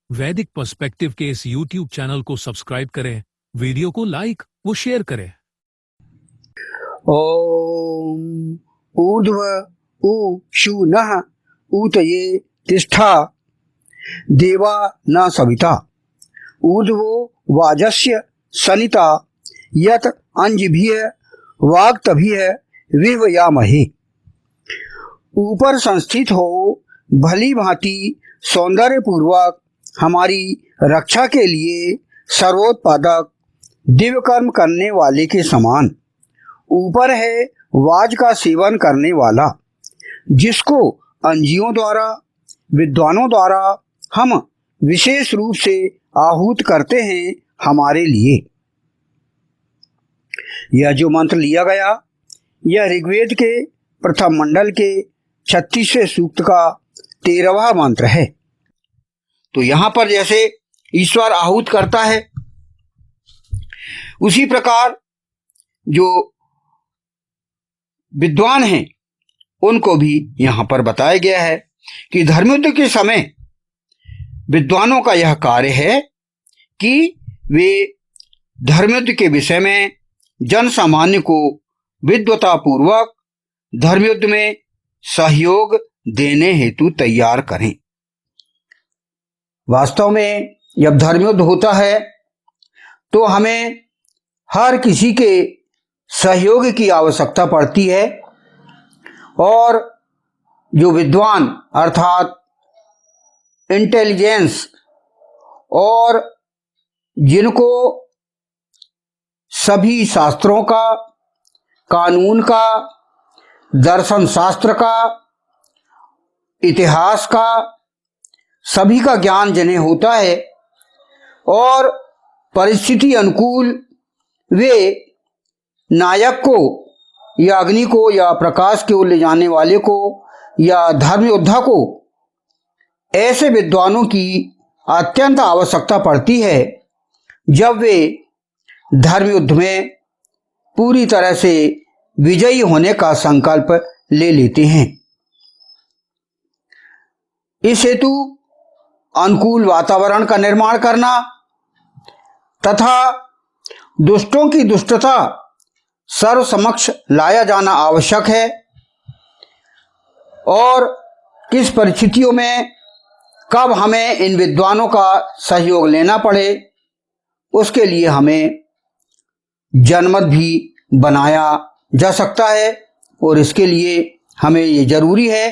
वैदिक पर्सपेक्टिव के इस YouTube चैनल को सब्सक्राइब करें, वीडियो को लाइक व शेयर करें। ओम ऊर्ध्व उ शूनः ऊतये तिष्ठा देवा न सविता ऊर्ध्वो वाजस्य सनिता यत अंजभिः वाक्तभिः विवयामहे। ऊपर संस्थित हो भली भांति सौंदर्य पूर्वक हमारी रक्षा के लिए सर्वोत्पादक दिव्य कर्म करने वाले के समान। ऊपर है वाज का सेवन करने वाला, जिसको अंजियों द्वारा विद्वानों द्वारा हम विशेष रूप से आहूत करते हैं हमारे लिए। यह जो मंत्र लिया गया यह ऋग्वेद के प्रथम मंडल के 36वें सूक्त का 13वां मंत्र है। तो यहाँ पर जैसे ईश्वर आहूत करता है, उसी प्रकार जो विद्वान हैं उनको भी यहाँ पर बताया गया है कि धर्मयुद्ध के समय विद्वानों का यह कार्य है कि वे धर्मयुद्ध के विषय में जन सामान्य को विद्वता पूर्वक धर्मयुद्ध में सहयोग देने हेतु तैयार करें। वास्तव में जब धर्मयुद्ध होता है तो हमें हर किसी के सहयोग की आवश्यकता पड़ती है, और जो विद्वान अर्थात इंटेलिजेंस और जिनको सभी शास्त्रों का, कानून का, दर्शन शास्त्र का, इतिहास का, सभी का ज्ञान जिन्हें होता है और परिस्थिति अनुकूल वे नायक को या अग्नि को या प्रकाश की ओर ले जाने वाले को या धर्म योद्धा को, ऐसे विद्वानों की अत्यंत आवश्यकता पड़ती है जब वे धर्म युद्ध में पूरी तरह से विजयी होने का संकल्प ले लेते हैं। इस हेतु अनुकूल वातावरण का निर्माण करना तथा दुष्टों की दुष्टता सर्व समक्ष लाया जाना आवश्यक है, और किस परिस्थितियों में कब हमें इन विद्वानों का सहयोग लेना पड़े उसके लिए हमें जनमत भी बनाया जा सकता है, और इसके लिए हमें ये जरूरी है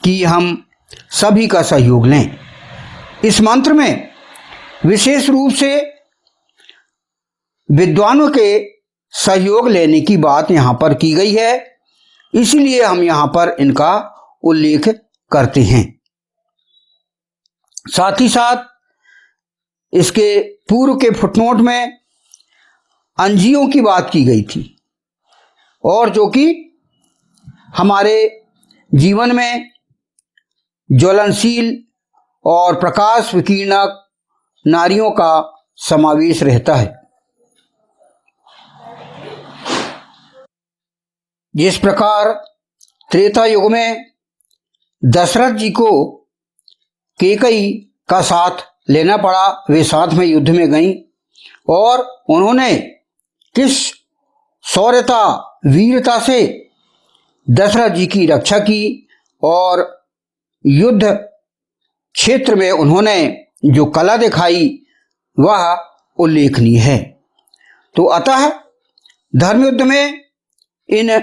कि हम सभी का सहयोग लें। इस मंत्र में विशेष रूप से विद्वानों के सहयोग लेने की बात यहाँ पर की गई है, इसलिए हम यहाँ पर इनका उल्लेख करते हैं। साथ ही साथ इसके पूर्व के फुटनोट में अंजियों की बात की गई थी, और जो कि हमारे जीवन में ज्वलनशील और प्रकाश विकीर्णक नारियों का समावेश रहता है। जिस प्रकार त्रेता युग में दशरथ जी को कैकेयी का साथ लेना पड़ा, वे साथ में युद्ध में गईं और उन्होंने किस शौर्यता वीरता से दशरथ जी की रक्षा की, और युद्ध क्षेत्र में उन्होंने जो कला दिखाई वह उल्लेखनीय है। तो अतः धर्मयुद्ध में इन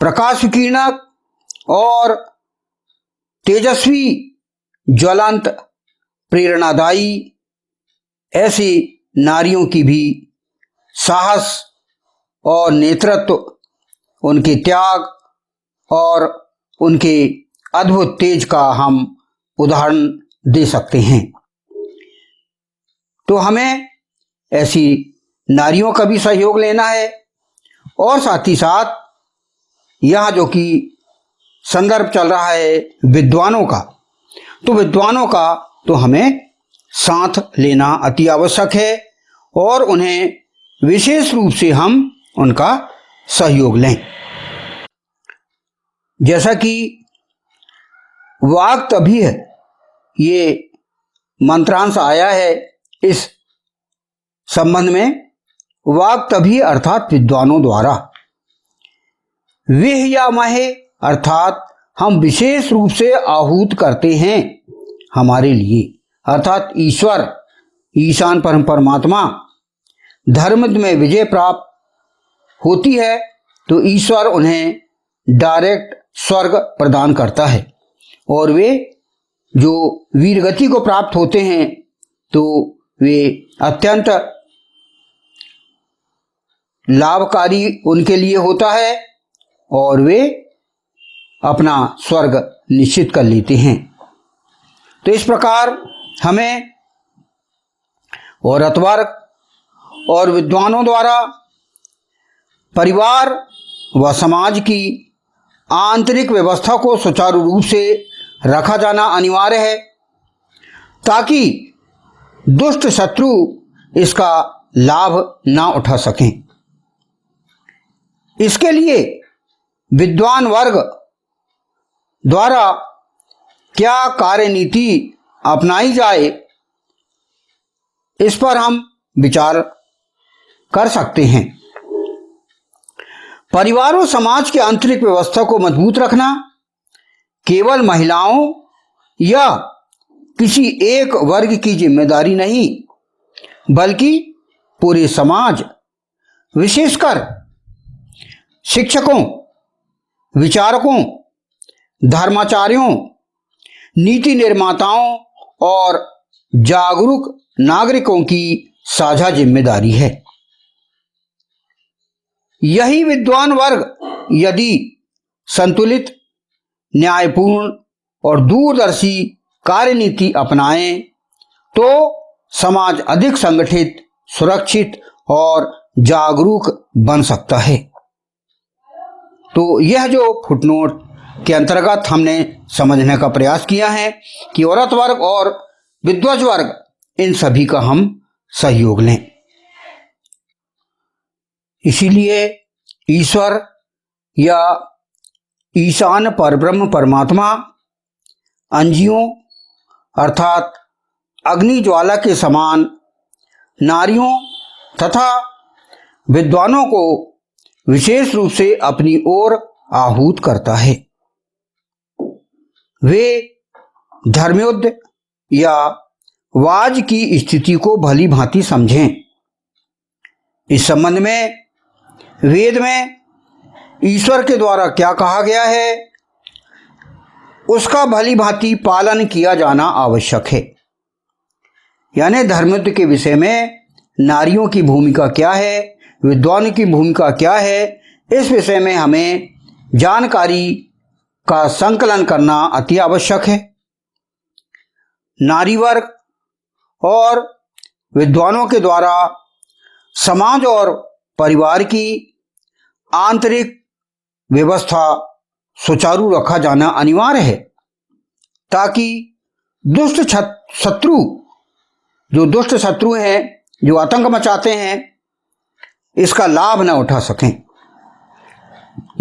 प्रकाश विकीर्णक और तेजस्वी ज्वलंत प्रेरणादायी ऐसी नारियों की भी साहस और नेतृत्व, उनके त्याग और उनके अद्भुत तेज का हम उदाहरण दे सकते हैं। तो हमें ऐसी नारियों का भी सहयोग लेना है, और साथ ही साथ यह जो कि संदर्भ चल रहा है विद्वानों का, तो विद्वानों का तो हमें साथ लेना अति आवश्यक है, और उन्हें विशेष रूप से हम उनका सहयोग लें। जैसा कि वाक्तभिः ये मंत्रांश आया है इस संबंध में, वाक तभी अर्थात विद्वानों द्वारा, विह या महे अर्थात हम विशेष रूप से आहूत करते हैं हमारे लिए, अर्थात ईश्वर, ईशान परम परमात्मा, धर्म में विजय प्राप्त होती है तो ईश्वर उन्हें डायरेक्ट स्वर्ग प्रदान करता है, और वे जो वीरगति को प्राप्त होते हैं तो वे अत्यंत लाभकारी उनके लिए होता है और वे अपना स्वर्ग निश्चित कर लेते हैं। तो इस प्रकार हमें औरत वर्ग और विद्वानों द्वारा परिवार व समाज की आंतरिक व्यवस्था को सुचारू रूप से रखा जाना अनिवार्य है, ताकि दुष्ट शत्रु इसका लाभ ना उठा सकें। इसके लिए विद्वान वर्ग द्वारा क्या कार्यनीति अपनाई जाए, इस पर हम विचार कर सकते हैं। परिवार और समाज की आंतरिक व्यवस्था को मजबूत रखना केवल महिलाओं या किसी एक वर्ग की जिम्मेदारी नहीं, बल्कि पूरे समाज, विशेषकर शिक्षकों, विचारकों, धर्माचार्यों, नीति निर्माताओं और जागरूक नागरिकों की साझा जिम्मेदारी है। यही विद्वान वर्ग यदि संतुलित, न्यायपूर्ण और दूरदर्शी कार्यनीति अपनाएं तो समाज अधिक संगठित, सुरक्षित और जागरूक बन सकता है। तो यह जो फुटनोट के अंतर्गत हमने समझने का प्रयास किया है कि औरत वर्ग और विद्वज वर्ग, इन सभी का हम सहयोग लें। इसीलिए ईश्वर या ईशान परब्रह्म परमात्मा अंजियों अर्थात अग्नि ज्वाला के समान नारियों तथा विद्वानों को विशेष रूप से अपनी ओर आहूत करता है। वे धर्मयुद्ध या वाज की स्थिति को भली भांति समझें। इस संबंध में वेद में ईश्वर के द्वारा क्या कहा गया है, उसका भली भांति पालन किया जाना आवश्यक है। यानी धर्मयुद्ध के विषय में नारियों की भूमिका क्या है, विद्वान की भूमिका क्या है, इस विषय में हमें जानकारी का संकलन करना अति आवश्यक है। नारी वर्ग और विद्वानों के द्वारा समाज और परिवार की आंतरिक व्यवस्था सुचारू रखा जाना अनिवार्य है, ताकि दुष्ट शत्रु हैं, जो आतंक मचाते हैं, इसका लाभ न उठा सकें।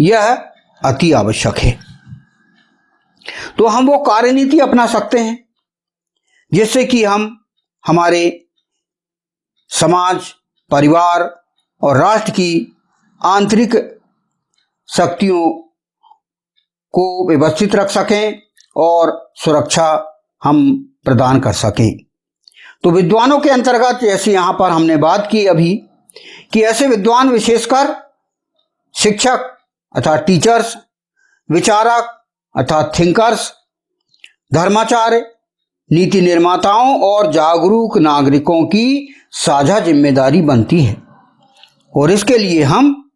यह अति आवश्यक है। तो हम वो कार्यनीति अपना सकते हैं जिससे कि हम हमारे समाज, परिवार और राष्ट्र की आंतरिक शक्तियों को व्यवस्थित रख सकें और सुरक्षा हम प्रदान कर सकें। तो विद्वानों के अंतर्गत जैसे यहाँ पर हमने बात की अभी कि ऐसे विद्वान विशेषकर शिक्षक अर्थात टीचर्स, विचारक अर्थात थिंकर्स, धर्माचार्य, नीति निर्माताओं और जागरूक नागरिकों की साझा जिम्मेदारी बनती है, और इसके लिए हम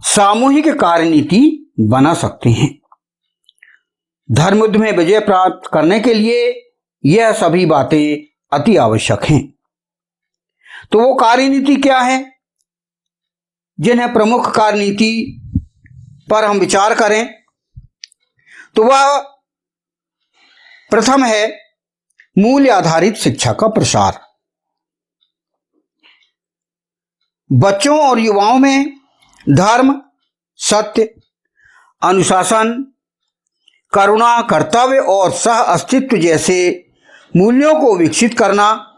सामूहिक कार्यनीति बना सकते हैं। धर्मयुद्ध में विजय प्राप्त करने के लिए यह सभी बातें अति आवश्यक हैं। तो वो कार्यनीति क्या है, जिन्हें प्रमुख कार्यनीति पर हम विचार करें तो वह प्रथम है मूल्य आधारित शिक्षा का प्रसार। बच्चों और युवाओं में धर्म, सत्य, अनुशासन, करुणा, कर्तव्य और सह अस्तित्व जैसे मूल्यों को विकसित करना